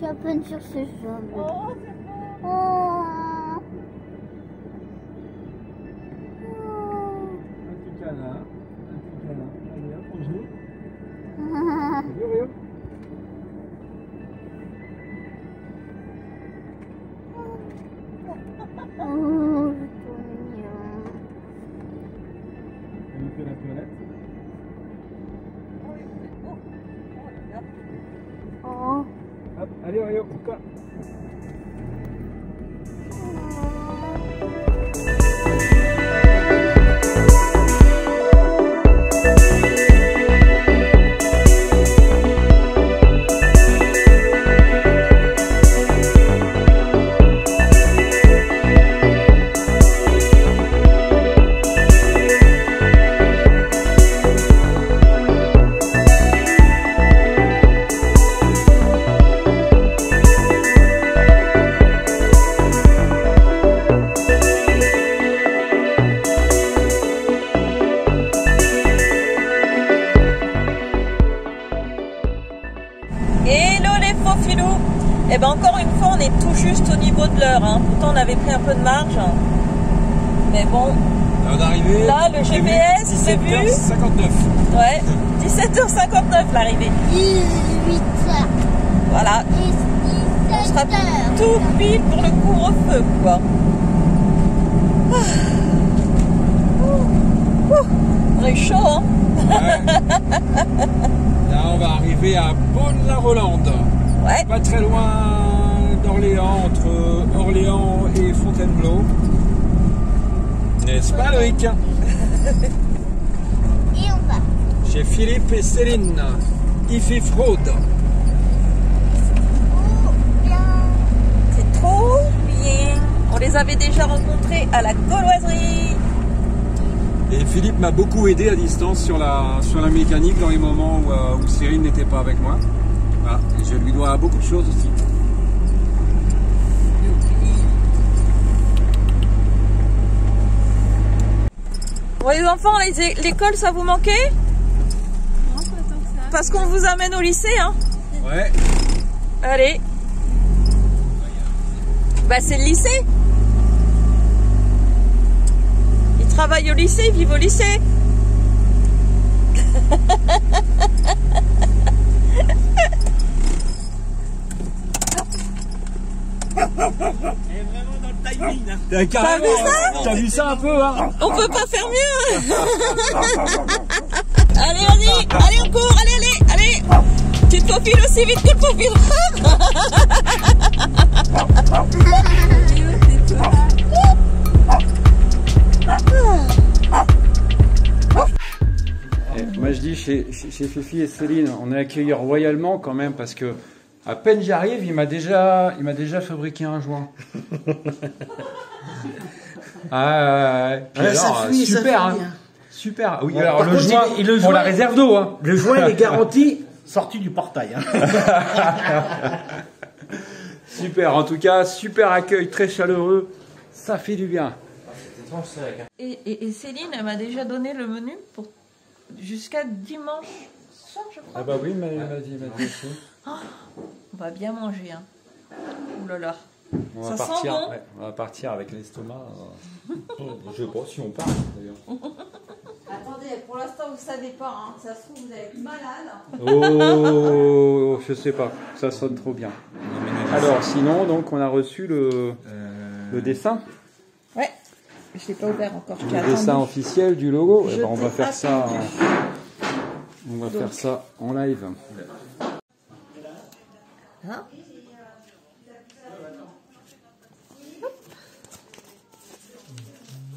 suis à peine sur ses jambes. Oh, c'est beau. Oh. Un petit câlin. Un petit câlin. Allez, hop, on joue. Rio. Oh, c'est trop mignon. On lui fait la toilette. Oh, c'est beau. Oh là là. Oh. Hop, allez, Rio, quoi. Hello les faux filous. Et ben encore une fois on est tout juste au niveau de l'heure. Hein. Pourtant on avait pris un peu de marge. Mais bon. L'heure d'arrivée. Là le GPS c'est vu. 17h59. Ouais. 17h59 l'arrivée. 18h. Voilà. 17h. On sera tout pile pour le couvre-feu quoi. On est chaud hein. Ouais. Là, on va arriver à Bonne-la-Rolande. Ouais. Pas très loin d'Orléans, entre Orléans et Fontainebleau. N'est-ce pas, Loïc? Et on va. Chez Philippe et Céline. Ify Fraude. Oh, bien. C'est trop bien. On les avait déjà rencontrés à la Gauloiserie. Et Philippe m'a beaucoup aidé à distance sur la mécanique dans les moments où Cyril n'était pas avec moi. Voilà. Et je lui dois beaucoup de choses aussi. Bon les enfants, l'école ça vous manquait? Non, pas tant que ça. Parce qu'on vous amène au lycée hein. Ouais. Allez. Bah c'est le lycée. Ils travaillent au lycée, ils vivent au lycée. Et vraiment dans le timing. Hein. T'as vu ça? T'as vu ça un peu hein? On peut pas faire mieux. Allez vas-y, allez on court, allez. Tu te faufiles aussi vite que le faufile. Moi je dis chez Fifi et Céline, on est accueillis royalement quand même parce que à peine j'arrive, il m'a déjà fabriqué un joint. Ah, puis alors, ça fuit, super, ça hein. fuit, hein. Super. Oui, Bon, alors par le contre, joint le pour joint- la réserve d'eau, hein. Le joint, il est garanti sorti du portail. Hein. Super. En tout cas, super accueil, très chaleureux. Ça fait du bien. Et Céline, elle m'a déjà donné le menu pour jusqu'à dimanche soir, je crois. Ah bah oui, mais il m'a dit aussi. On va bien manger, hein. Ouh là là. On Ça va sent partir. bon. Ouais, on va partir avec l'estomac. Je sais pas si on part d'ailleurs. Attendez, pour l'instant vous savez pas, hein. Ça se trouve vous allez être malade. Oh, je sais pas. Ça sonne trop bien. Alors, sinon, donc, on a reçu le dessin. Ouais. Je l'ai pas ouvert encore. Je t'ai Le dessin attendu. officiel du logo. Je Eh ben, on va t'ai faire ça. attendu. On va faire ça en live. Hein?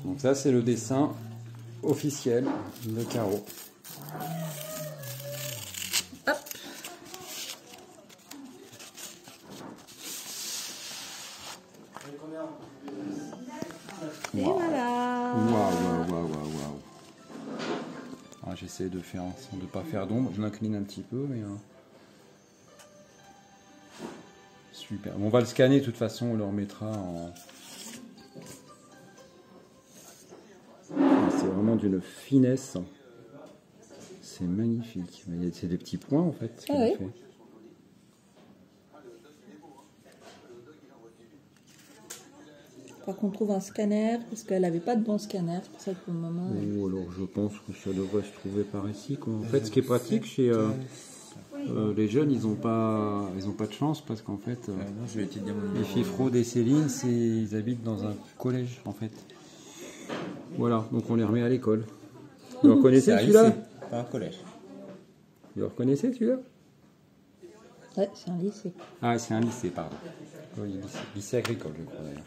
Donc ça, c'est le dessin officiel de Caro. Hop. Et voilà. Waouh. Ah, j'essaie de faire en sorte de ne pas faire d'ombre. Je m'incline un petit peu, mais super. On va le scanner de toute façon. On le remettra en. C'est vraiment d'une finesse. C'est magnifique. C'est des petits points en fait. Ce qu'elle a fait. Pour qu'on trouve un scanner, parce qu'elle n'avait pas de bon scanner, c'est pour ça que pour le moment... Oh, alors je pense que ça devrait se trouver par ici, quoi. En fait, ce qui est pratique chez les jeunes, ils ont pas de chance parce qu'en fait, les Fifrod et Céline, ils habitent dans un collège, en fait. Voilà, donc on les remet à l'école. Vous le reconnaissez celui-là? Pas un collège. Vous le reconnaissez celui-là? Ouais, c'est un lycée. Ah, c'est un lycée, pardon. Oui, lycée agricole, je crois d'ailleurs.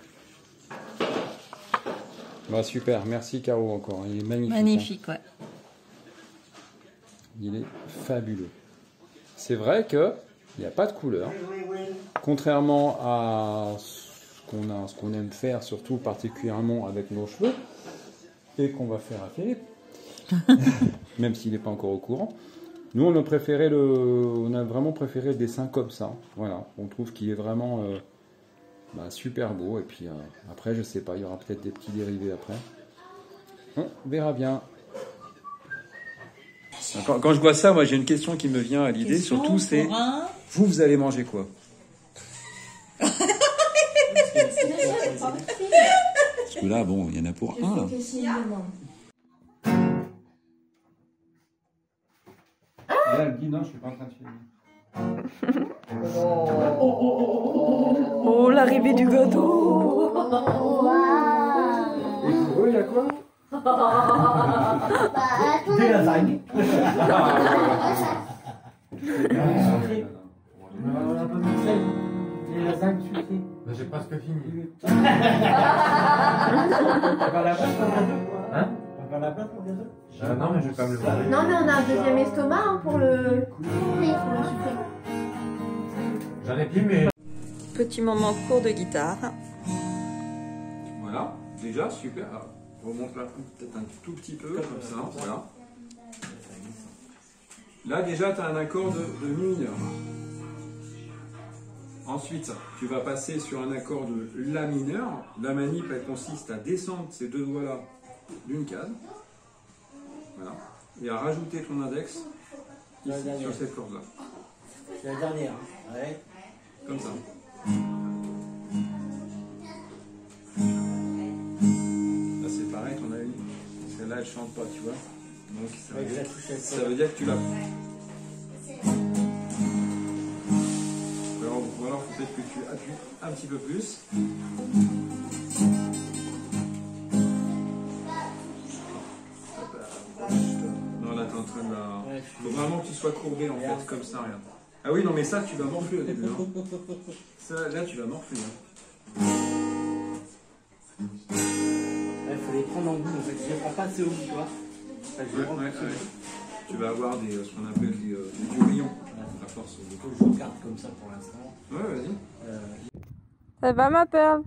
Bah, super, merci Caro encore. Il est magnifique. Magnifique, ouais. Il est fabuleux. C'est vrai qu'il n'y a pas de couleur. Contrairement à ce qu'on aime faire, surtout particulièrement avec nos cheveux, et qu'on va faire à Philippe, même s'il n'est pas encore au courant. Nous, on a vraiment préféré le dessin comme ça. Voilà, on trouve qu'il est vraiment super beau. Et puis après, je sais pas, il y aura peut-être des petits dérivés après. On verra bien. Quand je vois ça, moi, j'ai une question qui me vient à l'idée. Surtout, c'est vous allez manger quoi? Parce que là, bon, il y en a pour un. Là. Là, elle me dit non, je suis pas en train de filmer. Oh, l'arrivée du gâteau. Et pour eux, il y a quoi? Des lasagnes. Un peu de sel. Les lasagnes sucrées. J'ai presque fini. T'as pas la place pour le gâteau? Hein? T'as pas la place pour le gâteau? Non, mais je vais pas me le manger. Non, mais on a un deuxième estomac hein, pour le. Oui, pour le sucré. J'en ai plus, mais. Petit moment cours de guitare. Voilà, déjà, super. Alors, je remonte là peut-être un tout petit peu, comme ça, voilà. Là, déjà, tu as un accord de mi mineur. Ensuite, tu vas passer sur un accord de la mineur. La manip, elle consiste à descendre ces deux doigts-là d'une case. Voilà. Et à rajouter ton index ici, sur cette corde-là. C'est la dernière. Ouais. Comme ça. Là, c'est pareil, ton ami. Celle-là, elle chante pas, tu vois. Donc, ça veut dire que tu l'as. Ou alors, peut-être que tu appuies un petit peu plus. Non, là, t'es en train de la... Faut vraiment que tu sois courbé, en fait, comme ça, regarde. Ah oui, non, mais ça, tu vas morfler au début. Hein. Ça, là, tu vas morfler. Hein. Il faut les prendre en bout, en fait. Je les prends pas assez haut, tu vois. Ouais. Tu vas avoir ce qu'on appelle des grillons. À force. Je regarde comme ça pour l'instant. Ouais, vas-y. Ça va ma perle?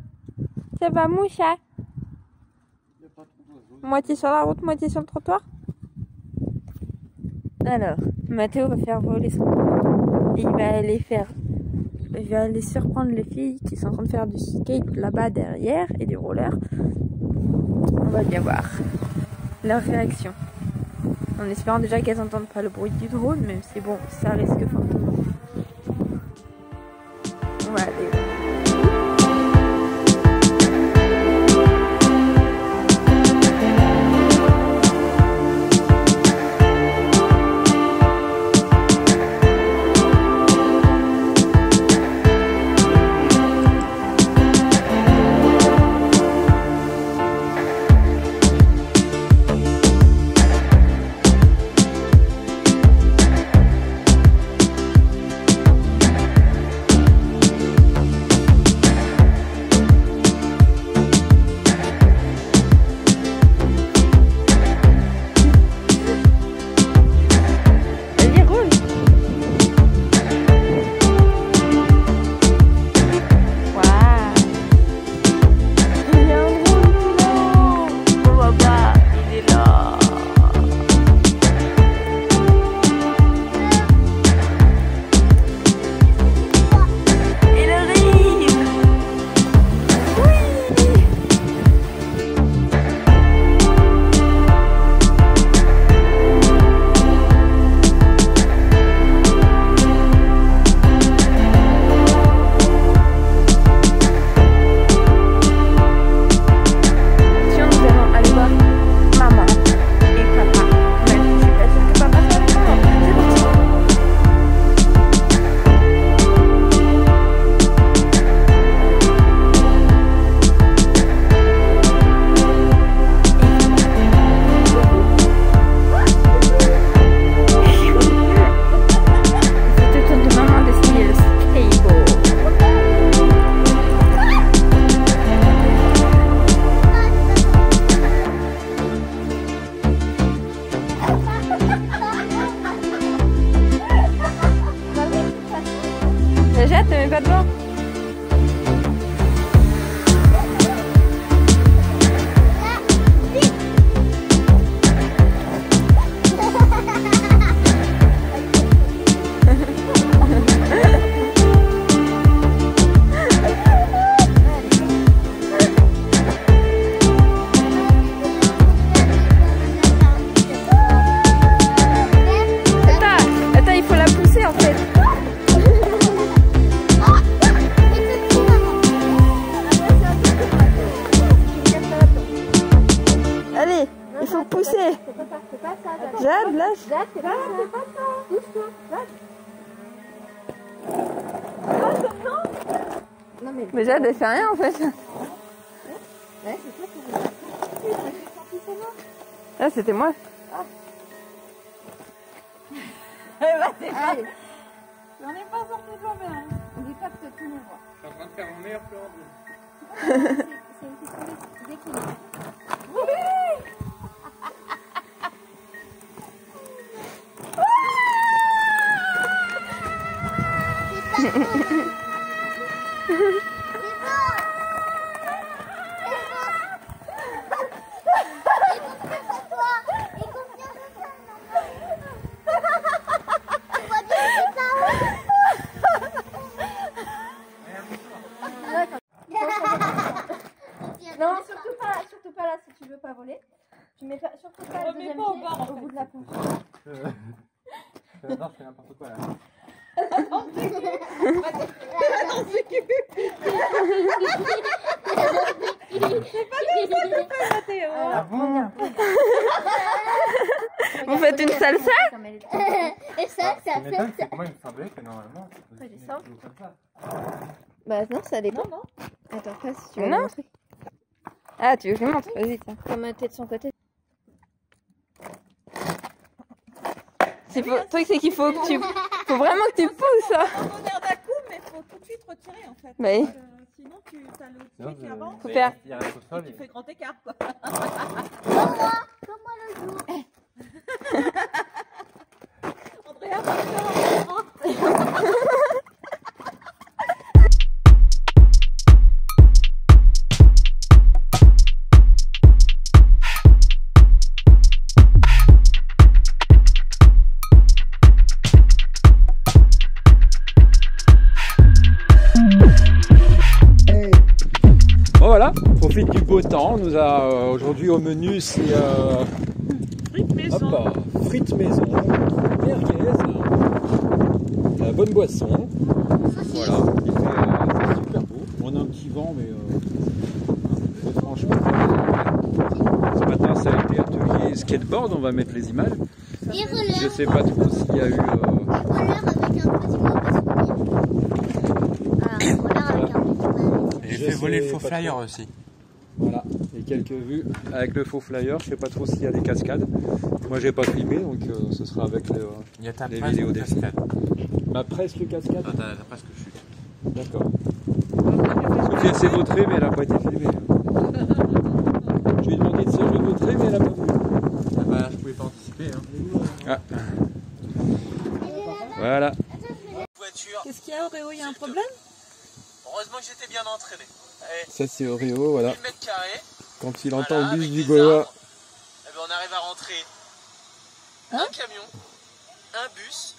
Ça va moucha? Moitié sur la route, moitié sur le trottoir? Alors, Mathéo va faire voler son drone. Et il va aller surprendre les filles qui sont en train de faire du skate là-bas derrière et du roller. On va bien voir leur réaction. En espérant déjà qu'elles n'entendent pas le bruit du drone, même si bon, ça risque fortement. On va aller. pas de vent. Attends, il faut la pousser en fait. Allez, il faut pousser. Jade, lâche. Jade, c'est pas ça. Pousse-toi. Non mais Mais Jade, elle fait rien en fait. ouais, c'est ça que Ah, c'était moi. Allez, On n'est pas sorti de l'envers. Hein. on dit pas que tout nous voit. Je suis en train de faire mon meilleur plan. C'est une question d'équilibre. Non, surtout pas là si tu veux pas voler. Tu mets pas, surtout pas le Remets deuxième pas au pied bord, en au fait. bout de la planche. Non, je fais n'importe quoi là. Ah bon? Vous faites une salsa? Et ça, Ce qui m'étonne, c'est que moi, il me semblait que normalement, tu Ouais, peux j'ai ça. comme ça. Bah non, ça dépend. Non. Attends, passe si tu veux Non. le montrer. Ah, tu veux que je le montre? Vas-y, tiens. Comme t'es de son côté. Le truc, c'est qu'il faut que tu... faut vraiment que tu pousses. Hein. On donne d'un coup, mais il faut tout de suite retirer en fait. Bah oui. Sinon, tu as le Sinon, pied qui avance Faut faire- il reste au sol. et tu fais grand écart. Quoi. Comme moi le jour. Andrea, va faire Bon voilà, on profite du beau temps. On nous a aujourd'hui au menu, c'est frites maison. frites maison, merguez, la bonne boisson. Voilà, il fait super beau. On a un petit vent, mais franchement, ce matin ça a été atelier skateboard. On va mettre les images. Et roller. Je sais pas trop s'il y a eu. Roller avec un petit mot roller avec un petit mot. J'ai Je fait voler le sais faux pas flyer trop. aussi. Voilà, et quelques vues avec le faux flyer. Je sais pas trop s'il y a des cascades. Moi j'ai pas filmé, donc ce sera avec Il y a ta les presse vidéos de des cascade. ma presque cascade. Ah, t'as presque chute. D'accord. Sophie elle s'est vautrée, mais elle n'a pas été filmée. Je lui ai demandé de se vautrer, mais elle n'a pas voulu. Ah bah, je pouvais pas anticiper. Hein. Ah. Voilà. Qu'est-ce qu'il y a, Auréo? Il y a un problème? Heureusement que j'étais bien entraîné. Allez, Ça c'est Oreo, voilà. 1000 mètres carrés. Quand il entend Voilà, le bus avec du des Goa. arbres. Eh ben, on arrive à rentrer un camion, un bus,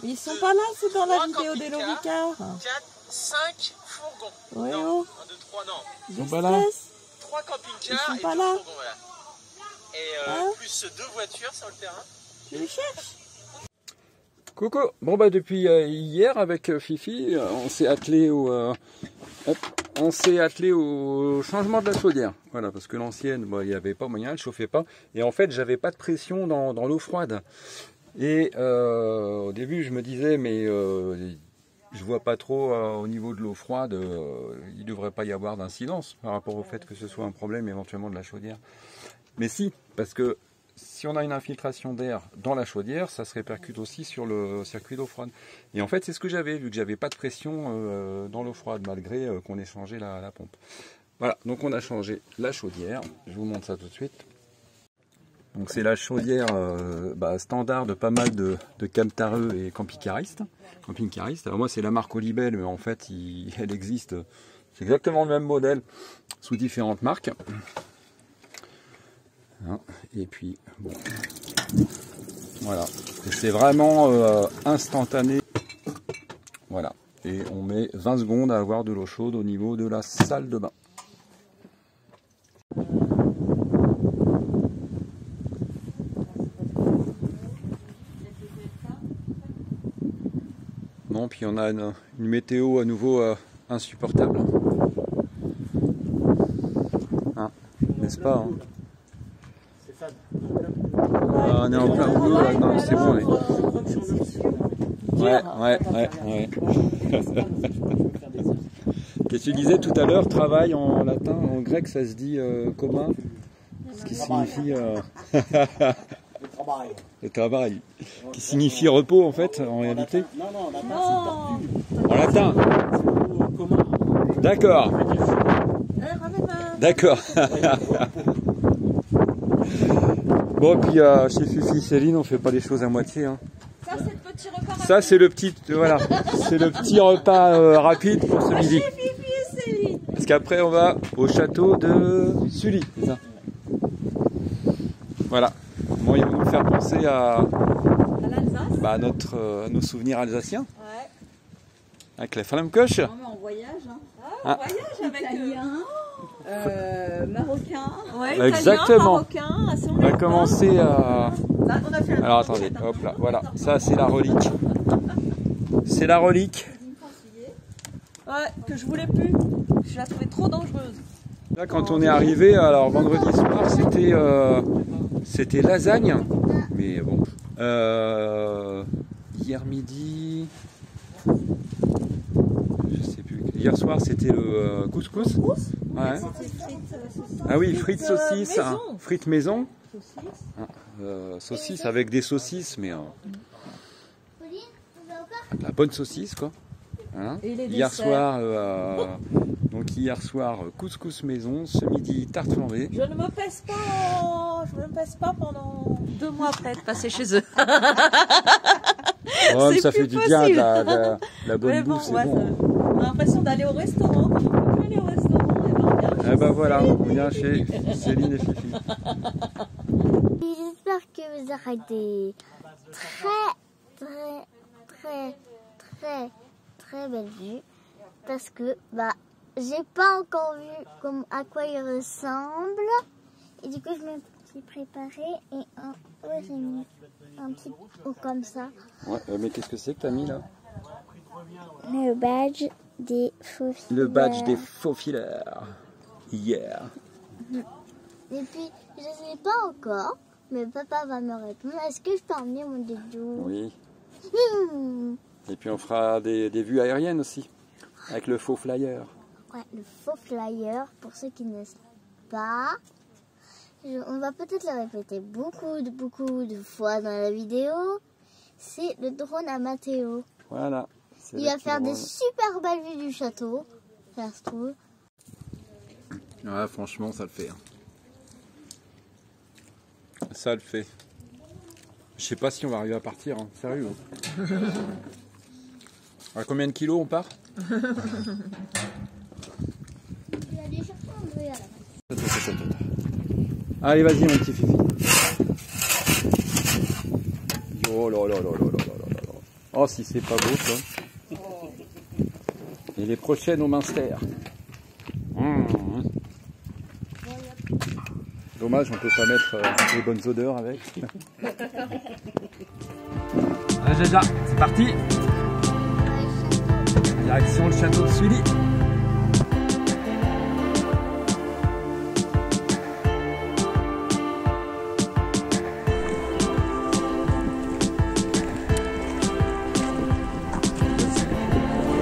Mais ils sont pas là, c'est dans la Trois vidéo des camping-cars. Loricard. 4, 5 fourgons. Ouais, non, oh. 1, 2, 3, non. Ils sont pas là. 3 camping-cars Ils sont et pas 2 là. fourgons, voilà. Et Hein plus 2 voitures sur le terrain. Tu les cherches? Coucou. Bon bah depuis hier avec Fifi, on s'est attelé au changement de la chaudière. Voilà, parce que l'ancienne, bon, il n'y avait pas moyen, elle chauffait pas. Et en fait, j'avais pas de pression dans l'eau froide. Et au début, je me disais, mais je vois pas trop au niveau de l'eau froide, il devrait pas y avoir d'incidence par rapport au fait que ce soit un problème éventuellement de la chaudière. Mais si, parce que si on a une infiltration d'air dans la chaudière, ça se répercute aussi sur le circuit d'eau froide. Et en fait, c'est ce que j'avais, vu que j'avais pas de pression dans l'eau froide, malgré qu'on ait changé la pompe. Voilà, donc on a changé la chaudière. Je vous montre ça tout de suite. Donc c'est la chaudière standard de pas mal de camtareux et camping-caristes. Alors moi c'est la marque Olibel, mais en fait elle existe, c'est exactement le même modèle sous différentes marques. Hein, et puis bon, voilà, c'est vraiment instantané. Voilà, et on met 20 secondes à avoir de l'eau chaude au niveau de la salle de bain. Bon, puis on a une météo à nouveau insupportable. Hein, n'est-ce pas hein? On est en plein boulot là, non c'est bon. Ouais. Qu'est-ce que tu disais tout à l'heure? Travail en latin, en grec ça se dit commun, ce qui signifie le travail, qui signifie repos en fait, en réalité. Non. En latin. D'accord. D'accord. Bon, puis chez Fifi Céline, on fait pas les choses à moitié. Hein. Ça, c'est le petit repas rapide. Ça, c'est le petit, voilà, c'est le petit repas rapide pour ce midi. Chez Fifi et Céline. Parce qu'après, on va au château de Sully, c'est ça. Voilà. Bon, ils vont nous faire penser à l'Alsace, à nos souvenirs alsaciens. Ouais. Avec la flamme-coche. Non, mais on voyage, hein. On voyage avec Italien, marocain. Ouais, exactement. Italien, marocain, On va commencer à... Là, on a fait Alors attendez, hop là, voilà. Ça, c'est la relique. C'est la relique. Ouais, que je voulais plus. Je la trouvais trop dangereuse. Là, quand on est arrivé, alors vendredi soir, c'était lasagne. Mais bon. Hier midi... Je sais plus. Hier soir, c'était le couscous. Ouais. Ah oui, frites saucisses. Maison. Frites maison. Saucisses avec des saucisses, mais la bonne saucisse, quoi. Hein, et les hier desserts. soir, hier soir, couscous maison. Ce midi, tarte flambée. Je ne me pèse pas pendant 2 mois après de passer chez eux. Oh, C'est ça plus fait du bien, possible. la bonne Mais bon, bouffe, c'est ouais, bon. on a l'impression d'aller au restaurant. Quand on peut plus aller au restaurant, et ben on vient Eh ben voilà, on vient chez Céline et Fifi. J'espère que vous aurez des très belles vues. Parce que j'ai pas encore vu à quoi il ressemble. Et du coup je me suis préparée et j'ai mis un petit pot comme ça. Ouais, mais qu'est-ce que c'est que t'as mis là? Le badge des faux fileurs. Le badge des faux fileurs. Yeah. Et puis je sais pas encore, mais papa va me répondre. Est-ce que je peux emmener mon doudou? Oui. Et puis on fera des vues aériennes aussi. Avec le faux flyer. Ouais, le faux flyer, pour ceux qui ne savent pas. On va peut-être le répéter beaucoup de fois dans la vidéo. C'est le drone à Mathéo. Voilà. Il va faire des super belles vues du château, ça se trouve. Ouais, franchement, ça le fait. Hein. Ça le fait. Je sais pas si on va arriver à partir, hein. Sérieux. À combien de kilos on part? Allez, vas-y, mon petit Fifi. Oh là là là là là là là. Oh, si c'est pas beau, ça. Et les prochaines au Minster. Dommage, on peut pas mettre les bonnes odeurs avec. Allez, Jaja, c'est parti. Direction le château de Sully.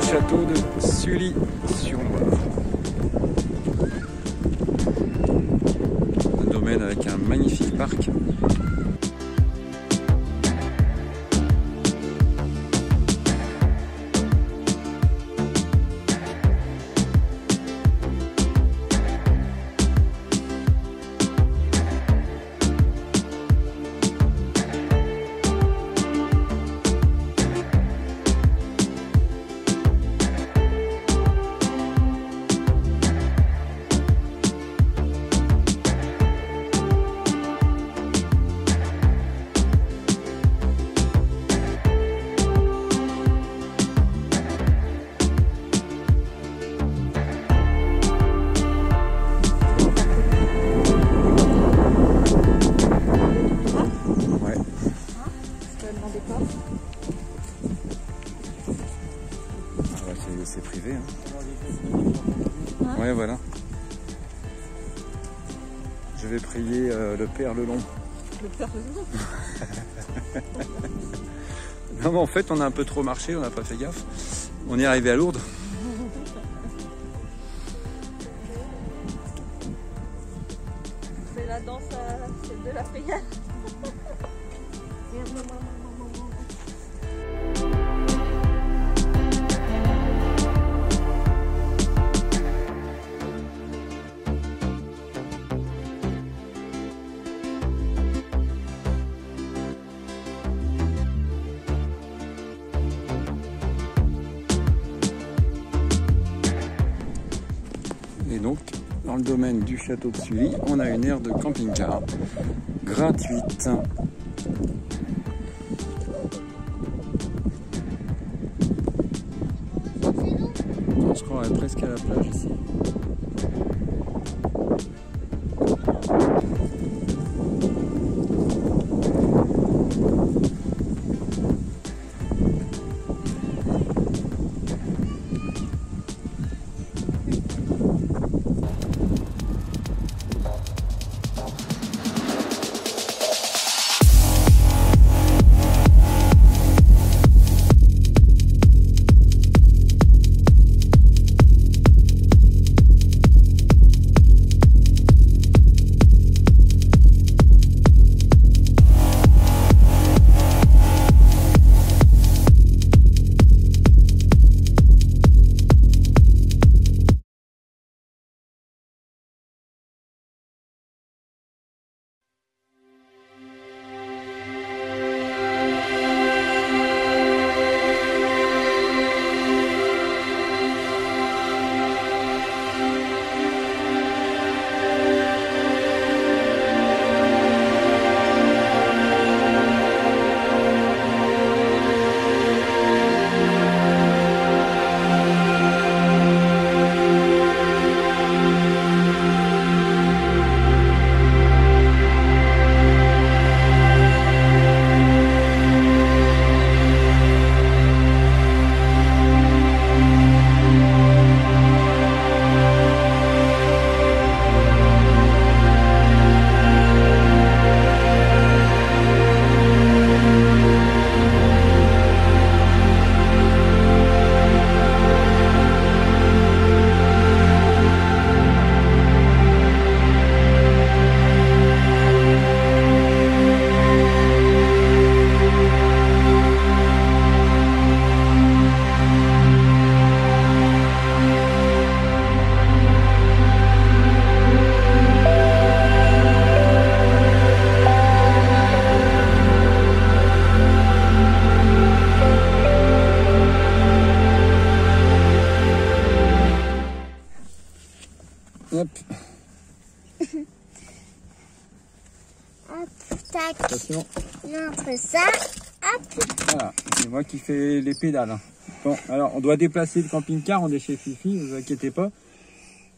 Château de Sully-sur-Loire. Un domaine avec un magnifique parc. C'est privé. Hein. Ouais, voilà. Je vais prier le Père Lelon. Le Père Lelon. Non, mais en fait, on a un peu trop marché, on n'a pas fait gaffe. On est arrivé à Lourdes. C'est la danse de la prière. Et donc, dans le domaine du château de Sully, on a une aire de camping-car gratuite. On se croirait presque à la plage ici. Hop. Hop, tac. Attention. J'entre ça. Hop. Voilà, c'est moi qui fais les pédales. Bon, alors on doit déplacer le camping-car, on est chez Fifi, ne vous inquiétez pas.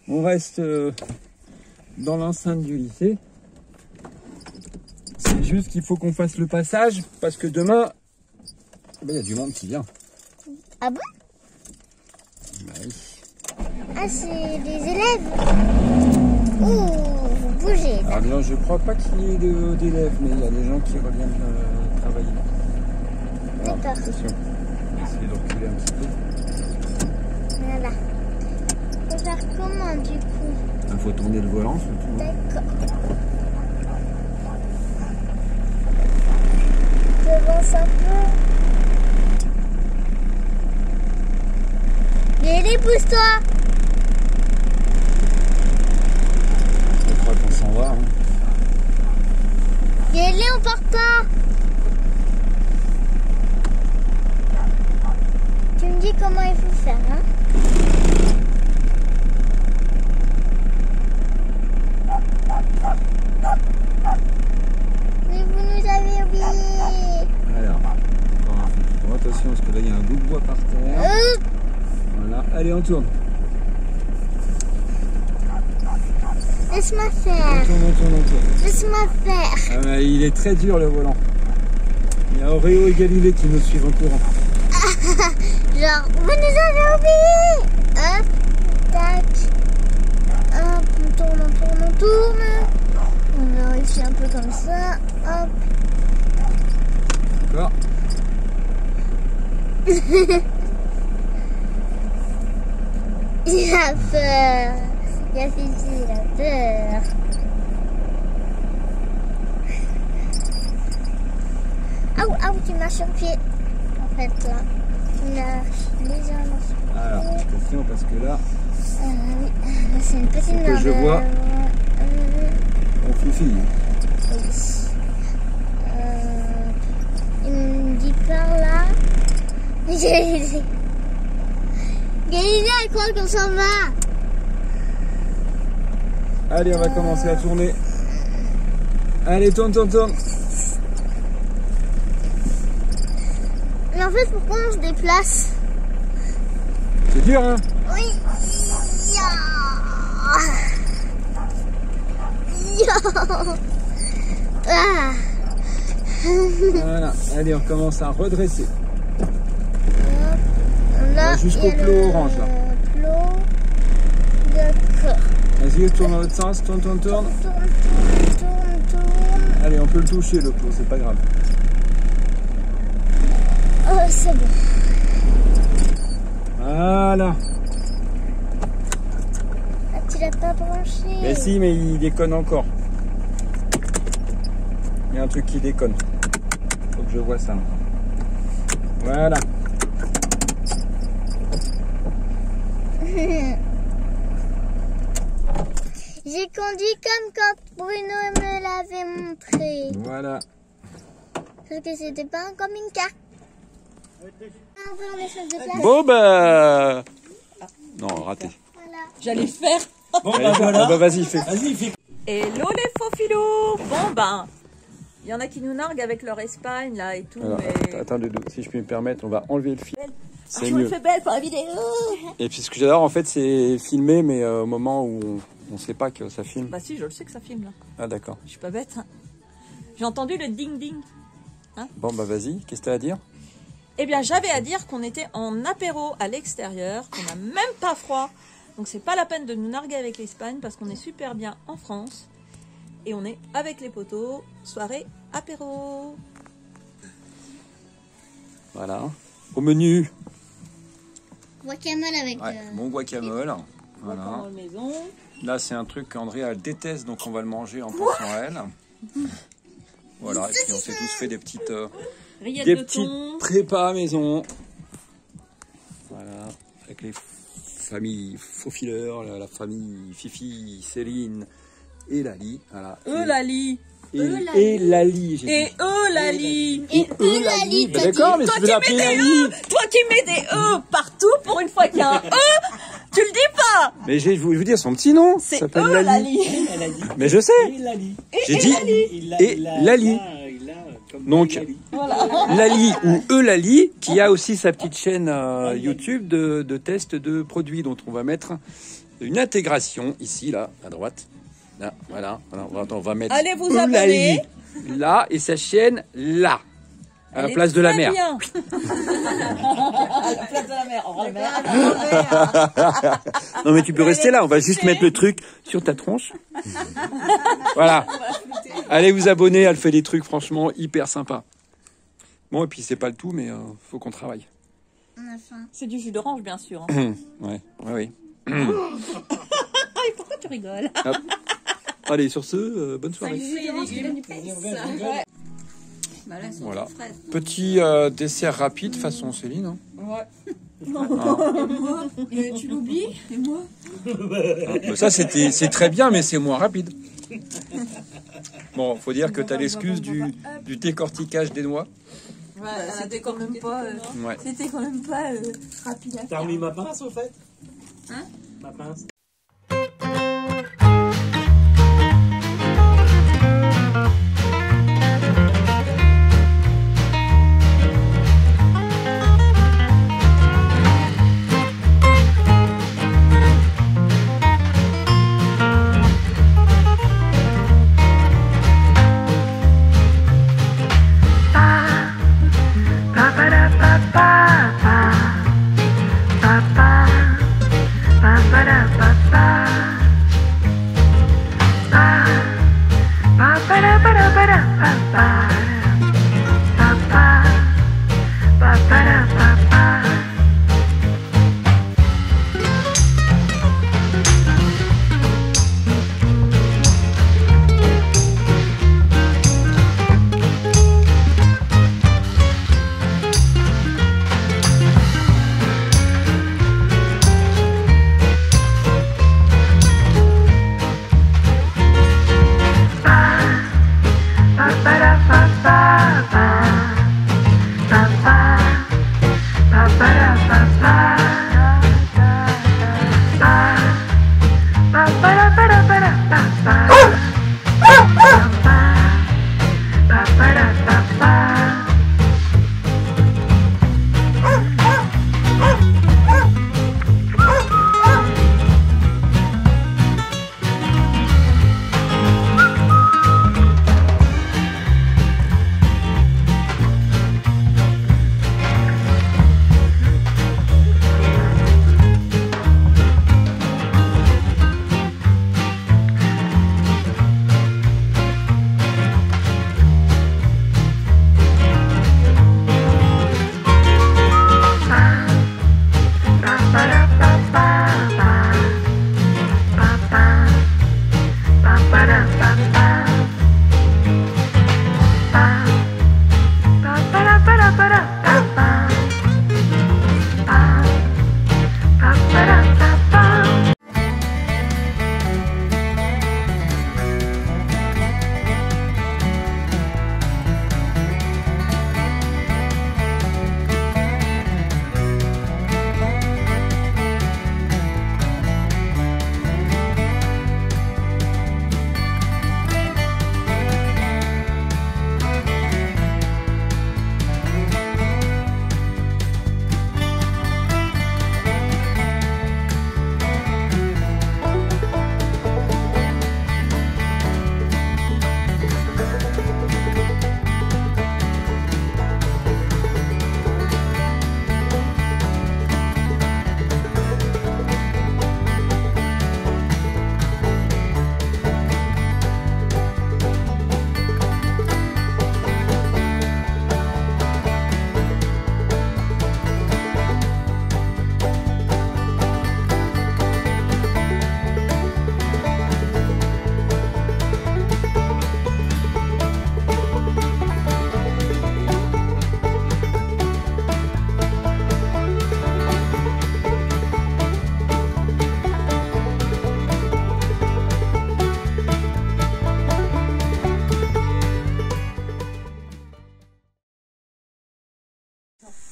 On reste dans l'enceinte du lycée. C'est juste qu'il faut qu'on fasse le passage parce que demain, il y a du monde qui vient. Ah bon? Bah oui. Ah, c'est des élèves. Ouh, vous bougez. Alors non, je crois pas qu'il y ait d'élèves, mais il y a des gens qui reviennent travailler. Voilà, D'accord. attention. On va essayer de reculer un petit peu. Voilà. Faut faire comment du coup? Il faut tourner le volant surtout. D'accord. J'avance un peu. Nelly, pousse-toi. Je crois qu'on s'en va. Hein. Nelly, on part pas. Tu me dis comment il faut faire, hein? Mais vous nous avez oublié. Alors, encore un peu plus droit. Attention, parce que là, il y a un bout de bois par terre. Voilà, allez, on tourne. Laisse-moi faire. On tourne. Laisse-moi faire. Ah, mais il est très dur le volant. Il y a Oreo et Galilée qui nous suivent en courant. Genre, vous nous avez oublié. Hop, tac. Hop, on tourne, on tourne, on tourne. On va réussir un peu comme ça. Hop. D'accord. Il a peur. Il a Fifi, il a peur. Ah, tu m'as sur le pied. En fait, là. Tu m'as légèrement sur le pied. Alors, attention parce que là, Oui, c'est une petite faut que je merde. vois. On Fifi. Oui. Il me dit par là. Galilée, elle croit qu'on s'en va. Allez, on va commencer à tourner. Allez, tourne, tourne, tourne. Mais en fait, pourquoi on se déplace? C'est dur, hein? Oui. Ah. Voilà. Allez, on commence à redresser. Là, jusqu'au il y a plot le orange, là. plot. D'accord. Vas-y, tourne dans l'autre sens, tourne, tourne, tourne. Tourne. Allez, on peut le toucher, le plot, c'est pas grave. Oh, c'est bon. Voilà. Ah, tu l'as pas branché. Mais si, mais il déconne encore. Il y a un truc qui déconne. Faut que je vois ça. Voilà. J'ai conduit comme quand Bruno me l'avait montré. Voilà. Parce que c'était pas un camping-car. On est sur de place. Bon, bah... Non, raté. Voilà. J'allais faire. Bon, Allez, bah voilà. bah, vas-y, fais. Vas-y, fais. Hello les faux filous. Bon ben, il y en a qui nous narguent avec leur Espagne là et tout. Alors, mais... attends, Doudou, si je puis me permettre, on va enlever le fil. C'est je me mieux. fais belle pour la vidéo. Et puis ce que j'adore, en fait, c'est filmer, mais au moment où on sait pas que ça filme. Bah si, je le sais que ça filme là. Ah, d'accord. Je suis pas bête. Hein. J'ai entendu le ding ding. Bon, bah vas-y, qu'est-ce que t'as à dire? Eh bien, j'avais à dire qu'on était en apéro à l'extérieur, qu'on n'a même pas froid. Donc c'est pas la peine de nous narguer avec l'Espagne parce qu'on est super bien en France. Et on est avec les potos, soirée apéro. Voilà. Au menu, Guacamole avec. mon guacamole. Voilà. Dans la maison. Là, c'est un truc qu'Andrea elle déteste, donc on va le manger en pensant à elle. Voilà, et puis on s'est tous fait des petites, Rillettes des de petites thon. prépas maison. Voilà, avec les familles faux fileurs, la famille Fifi, Céline et Lali. Voilà. Lali. Et Lali, j'ai dit. Et Lali. Et Lali, Bah d'accord, mais Toi tu qui veux l'appeler mets des Lali. E, toi qui mets des E partout pour une fois qu'il y a un E, tu le dis pas. Mais je vais vous dire son petit nom. C'est Ça s'appelle Lali. Elle a dit. Mais je sais. Et Lali. J'ai dit et Lali. Donc Lali ou Lali, qui a aussi sa petite chaîne YouTube de test de produits dont on va mettre une intégration ici, là, à droite. Là, voilà. Alors, on va mettre Allez vous Lali abonner. là et sa chaîne là, à la Elle place est de la très mer. bien. À la place de la mer. En mer. Non mais tu peux rester là, on va juste mettre le truc sur ta tronche. Voilà. Allez vous abonner, elle fait des trucs franchement hyper sympas. Bon et puis c'est pas le tout mais faut qu'on travaille. On a faim. C'est du jus d'orange bien sûr. Hein. Ouais, oui. Pourquoi tu rigoles? Hop. Allez sur ce, bonne soirée. Voilà. Petit dessert rapide façon Céline. Hein. Mais tu l'oublies, et moi? Ah, ça c'est très bien mais c'est moins rapide. Bon, faut dire que tu as l'excuse du décortiquage des noix. Ouais, c'était quand même pas, Ouais. c'était quand même pas rapide à T'as faire. remis ma pince au fait? Hein? Ma pince.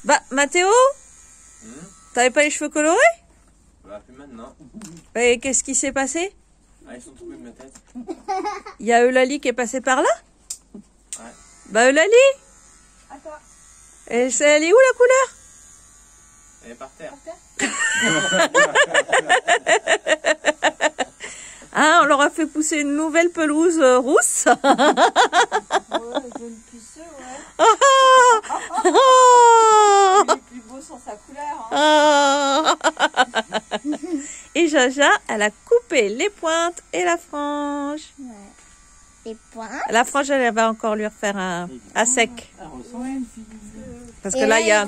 Bah, Mathéo, t'avais pas les cheveux colorés? Bah, plus maintenant. Et qu'est-ce qui s'est passé? Ah, ils sont tombés de ma tête. Il y a Eulalie qui est passée par là? Ouais. Bah, Eulalie? Attends. Elle est où la couleur? Elle est par terre. Hein, on leur a fait pousser une nouvelle pelouse rousse. Ouais, jaune puceux, ouais. Il est plus beau sans sa couleur. Hein. Et Jaja, elle a coupé les pointes et la frange. Ouais. Les points. La frange, elle va encore lui refaire à sec. Parce que Et là, il y a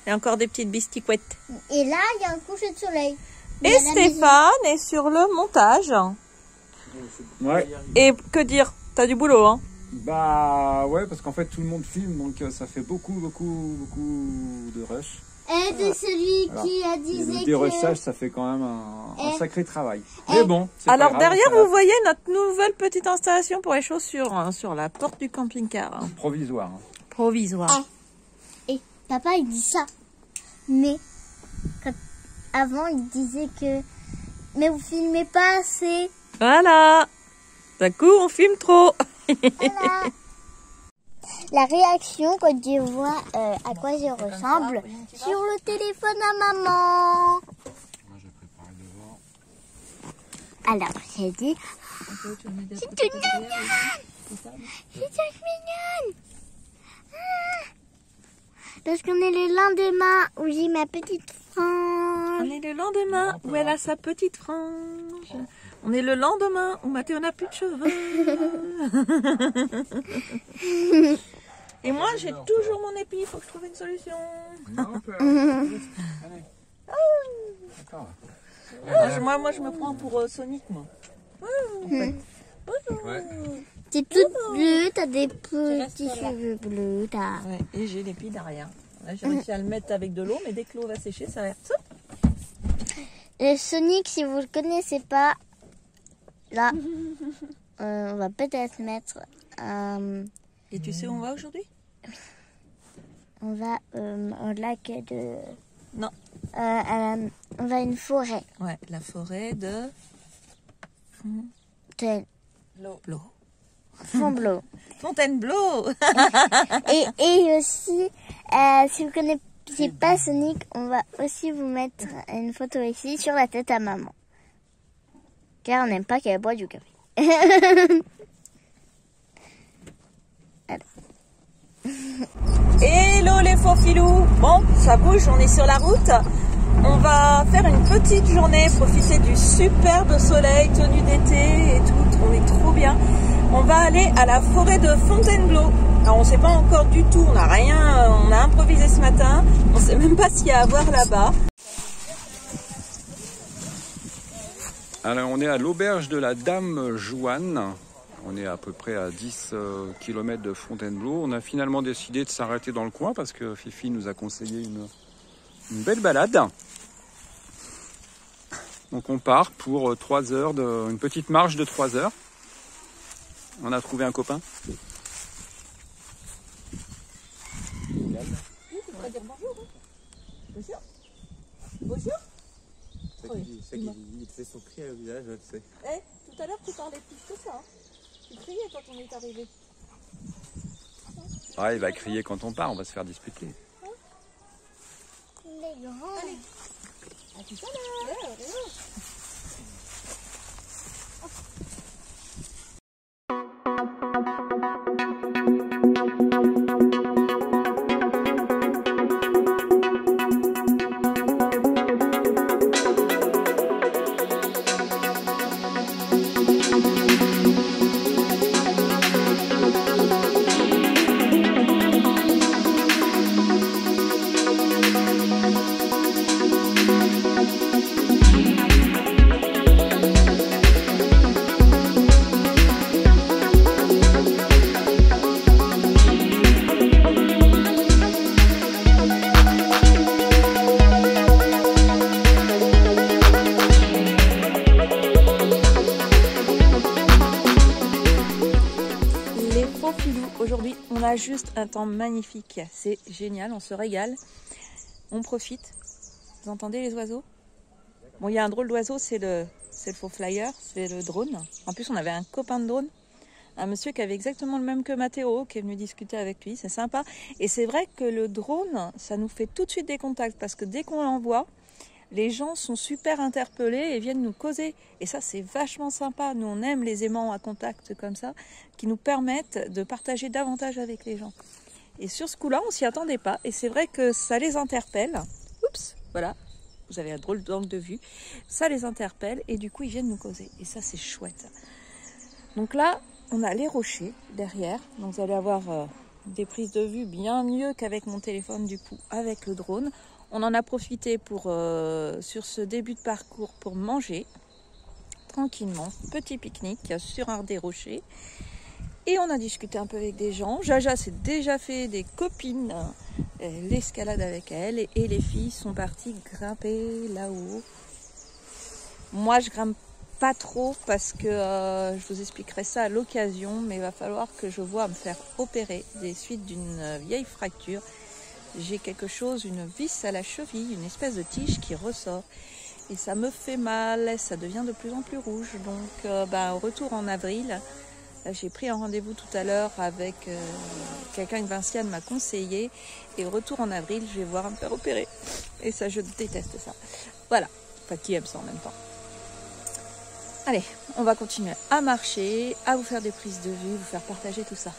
il encore des petites bisticouettes. Et là, il y a un coucher de soleil. Il y Et a la maison. Stéphane est sur le montage. Ouais. Et que dire? T'as du boulot, hein? Bah ouais, parce qu'en fait tout le monde filme, donc ça fait beaucoup de rush. Et de celui Voilà. qui a Et disait le que... dérushage, ça fait quand même un Eh. sacré travail. Mais bon, c'est Alors pas grave, derrière, ça va. vous voyez notre nouvelle petite installation pour les chaussures hein, sur la porte du camping-car. Hein. Provisoire. Provisoire. Et papa, il dit ça. Mais avant, il disait que... Mais vous filmez pas assez. Voilà. D'un coup, on filme trop. Voilà. La réaction quand je vois à quoi je ressemble sur le téléphone à maman. Moi, j'ai préparé le devoir. Alors, j'ai dit... C'est toute mignonne. C'est toute mignonne. Parce qu'on est le lendemain où j'ai ma petite frange. On est le lendemain où elle a sa petite frange. On est le lendemain où Mathéo n'a plus de cheveux. Et moi, j'ai toujours mon épi. Il faut que je trouve une solution. Moi, je me prends pour Sonic, moi. Ouais. T'es toute bleue, t'as des petits cheveux bleus. Ouais, et j'ai l'épi derrière. Là, j'ai réussi à le mettre avec de l'eau, mais dès que l'eau va sécher, ça va être... Le Sonic, si vous le connaissez pas, là, on va peut-être mettre... Et tu sais où on va aujourd'hui? On va au lac de... Non. On va à une forêt. Ouais, la forêt de... Fontainebleau. Fontainebleau. et aussi, si vous connaissez pas Sonic, on va aussi vous mettre une photo ici sur la tête à maman. Car on n'aime pas qu'elle boit du café. Hello les faux filous. Bon, ça bouge, on est sur la route. On va faire une petite journée, profiter du superbe soleil, tenue d'été et tout. On est trop bien. On va aller à la forêt de Fontainebleau. Alors on sait pas encore du tout, on n'a rien, on a improvisé ce matin. On sait même pas s'il y a à voir là-bas. Alors on est à l'auberge de la Dame Joanne. On est à peu près à 10 km de Fontainebleau. On a finalement décidé de s'arrêter dans le coin parce que Fifi nous a conseillé une belle balade. Donc on part pour 3 heures, une petite marche de 3 heures. On a trouvé un copain. Bonjour. C'est qu'il fait son cri au visage, je le sais. Tout à l'heure tu parlais plus que ça. Tu criais quand on est arrivé. Ah, il va crier quand on part, on va se faire disputer. Les grands. Allez. À tout à l'heure. Aujourd'hui, on a juste un temps magnifique. C'est génial, on se régale. On profite. Vous entendez les oiseaux? Bon, il y a un drôle d'oiseau, c'est le faux flyer, c'est le drone. En plus, on avait un copain de drone, un monsieur qui avait exactement le même que Mathéo, qui est venu discuter avec lui. C'est sympa. Et c'est vrai que le drone, ça nous fait tout de suite des contacts parce que dès qu'on l'envoie, les gens sont super interpellés et viennent nous causer. Et ça, c'est vachement sympa. Nous, on aime les aimants à contact comme ça, qui nous permettent de partager davantage avec les gens. Et sur ce coup-là, on s'y attendait pas. Et c'est vrai que ça les interpelle. Oups, voilà. Vous avez un drôle d'angle de vue. Ça les interpelle et du coup, ils viennent nous causer. Et ça, c'est chouette. Donc là, on a les rochers derrière. Donc vous allez avoir des prises de vue bien mieux qu'avec mon téléphone, du coup, avec le drone. On en a profité pour, sur ce début de parcours pour manger tranquillement, petit pique-nique sur un des rochers. Et on a discuté un peu avec des gens. Jaja s'est déjà fait des copines, l'escalade avec elle. Et les filles sont parties grimper là-haut. Moi, je grimpe pas trop parce que je vous expliquerai ça à l'occasion. Mais il va falloir que je voie me faire opérer des suites d'une vieille fracture. J'ai quelque chose, une vis à la cheville, une espèce de tige qui ressort. Et ça me fait mal, ça devient de plus en plus rouge. Donc, au retour en avril, j'ai pris un rendez-vous tout à l'heure avec quelqu'un que Vinciane m'a conseillé. Et au retour en avril, je vais voir me faire opérer. Et ça, je déteste ça. Voilà. Enfin, qui aime ça en même temps. Allez, on va continuer à marcher, à vous faire des prises de vue, vous faire partager tout ça.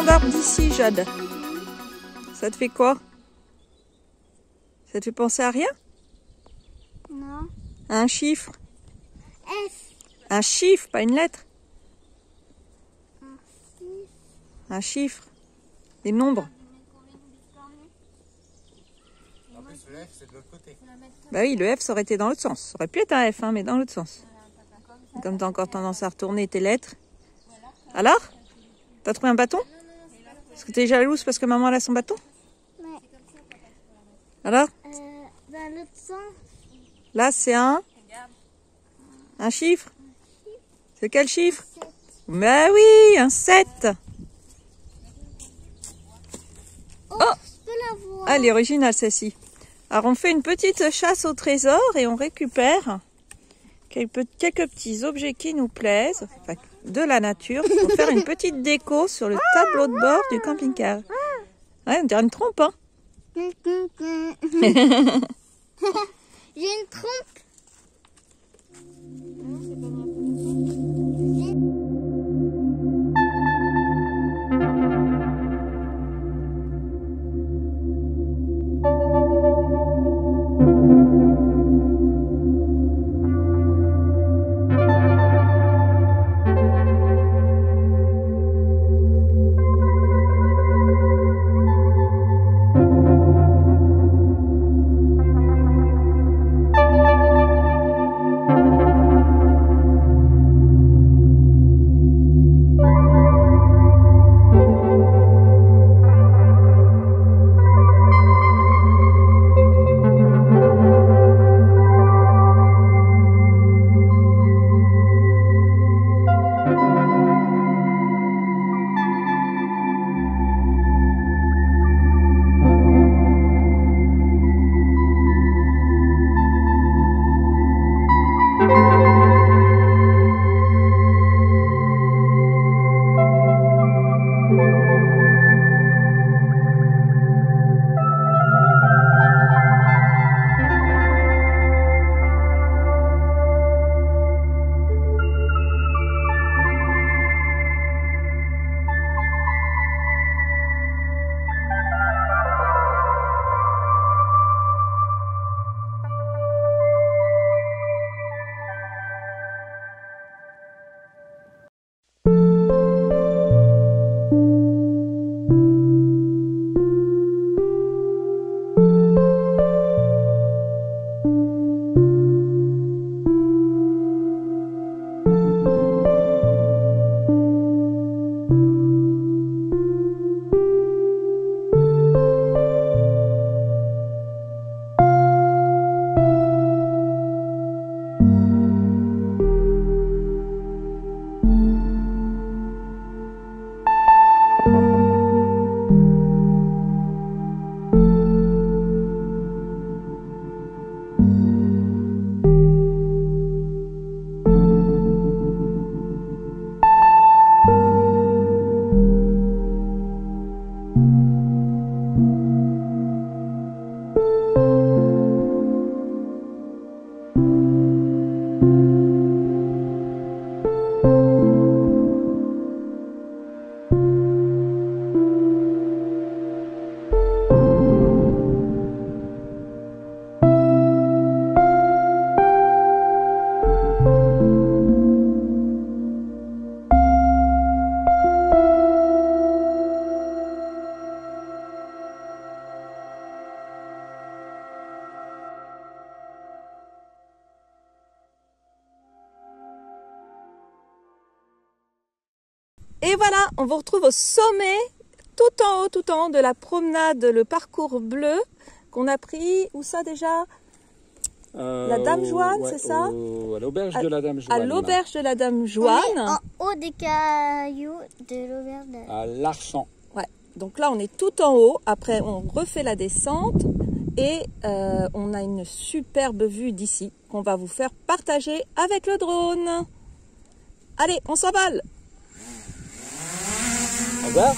d'arbres d'ici, Jade? Ça te fait quoi? Ça te fait penser à rien? Non. À un chiffre? F. Un chiffre, pas une lettre. Un 6. Un chiffre. Des nombres. En plus, le F, c'est de l'autre côté. Bah oui, le F, ça aurait été dans l'autre sens. Ça aurait pu être un F, hein, mais dans l'autre sens. Comme tu as encore tendance à retourner tes lettres. Alors? T'as trouvé un bâton? Est-ce que t'es jalouse parce que maman elle a son bâton? Ouais. Alors? Dans l'autre sens. Là, c'est un chiffre? C'est quel chiffre? Bah oui, un 7. Oh, je peux la voir. Ah, elle est originale celle-ci. Alors on fait une petite chasse au trésor et on récupère quelques petits objets qui nous plaisent, enfin, de la nature, pour faire une petite déco sur le tableau de bord du camping-car. Ouais, on dirait une trompe, hein? J'ai une trompe. Et voilà, on vous retrouve au sommet, tout en haut de la promenade, le parcours bleu qu'on a pris. Où ça déjà? La Dame Joanne, ouais, c'est ça? À l'auberge de la Dame Joanne. À l'auberge de la Dame Joanne. On est en haut des cailloux de l'auberge. À l'Arsan. Ouais, donc là on est tout en haut. Après on refait la descente et on a une superbe vue d'ici qu'on va vous faire partager avec le drone. Allez, on s'envole! Au revoir.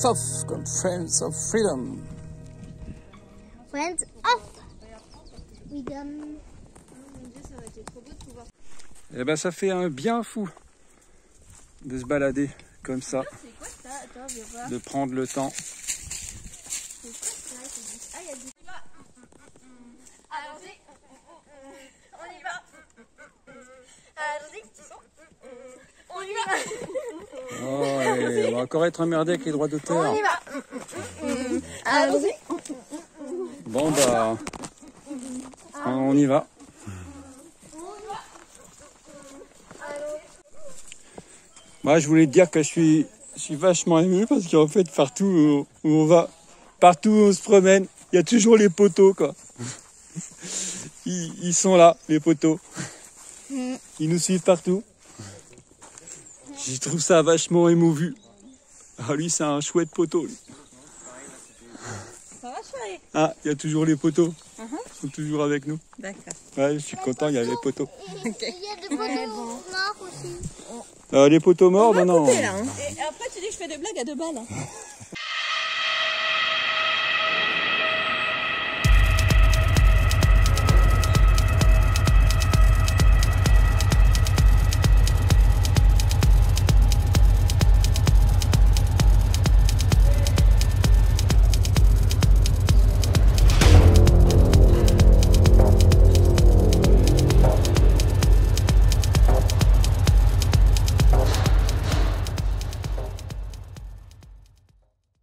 of comme Friends of Freedom. Friends of Freedom. Eh ben ça fait un bien fou de se balader comme ça, de prendre le temps. Oh, et on va encore être emmerdé avec les droits d'auteur. On y va. Allons-y. Bon bah, on y va. Moi, je voulais te dire que je suis vachement ému parce qu'en fait, partout où on va, partout où on se promène, il y a toujours les poteaux, quoi. Ils sont là, les poteaux. Ils nous suivent partout. Je trouve ça vachement émouvant. Ah, lui, c'est un chouette poteau, lui. Ça va, chérie? Ah, il y a toujours les poteaux. Ils sont toujours avec nous. D'accord. Ouais, je suis content, il y a les poteaux. Il y a des poteaux morts aussi. Les poteaux morts, non, non. Et après, tu dis que je fais des blagues à 2 balles. Hein.